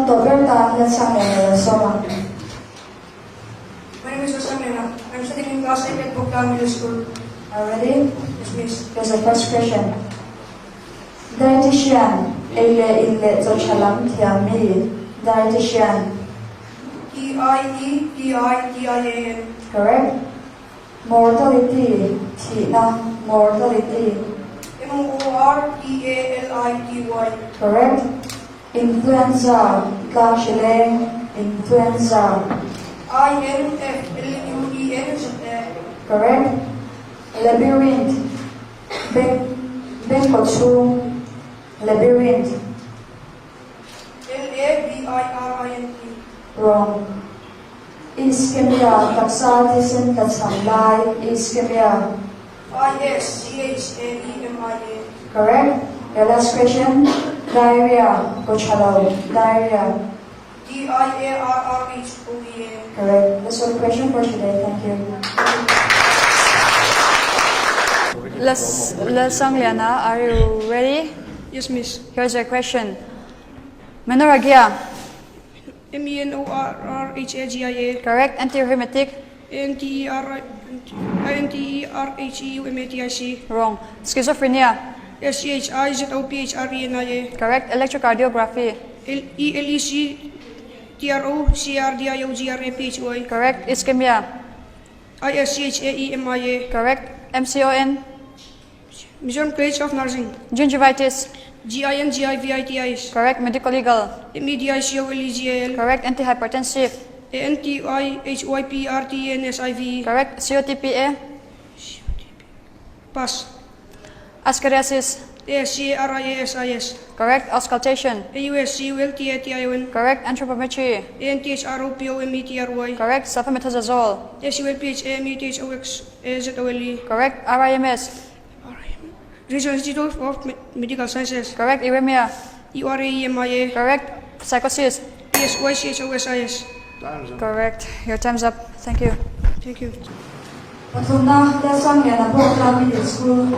John Toberta, let's sang Soma. My name is Rosamena. I'm studying in class 8 at Bogdan Middle School. Are you ready? Yes, miss. Here's the first question. Dietitian, ile zochalam tiami. Dietitian. Dietian. Correct. Mortality, tina, mortality. Mortality. Correct. Influenza, gashileng, influenza. Influen. Correct. Labyrinth, Benkochu, labyrinth. Labirint. Wrong. Ischemia, taxatism, tatsamlai, ischemia. Ischemia. Correct. Your last question. Diarrhea, Coachalo, diarrhea. Diarrhoea. Correct. That's all the question for today. Thank you. Let's song Liana. Are you ready? Yes, miss. Here's your question. Menorrhagia. Menorrhagia. Correct. Antirheumatic. Anterheumatic. Wrong. Schizophrenia. Schizophrenia. Correct. Electrocardiography. Electrocardiogram. Correct. Ischemia. Ischaemia. Correct. MCON. Museum College of Nursing. Gingivitis. GINGIVITIS. Correct. Medical legal. MEDICOLEGL. Correct. Antihypertensive. ANTIHYPRTNSIV. Correct. COTPA. Pass. Ascariasis. ASCARIASIS. Correct. Auscultation. AUSCULTATION. Correct. Anthropometry. ANTHROPOMETRY. Correct. Sulfametazole. SULPHAMETHOXAZOLE. Correct. RIMS. Regional Institute of Medical Sciences. Correct. Uremia. URAEMIA. Correct. Psychosis. PSYCHOSIS. Correct. Your time's up. Thank you. Thank you. Pathum na, let's song Liana, Bogdan Middle School.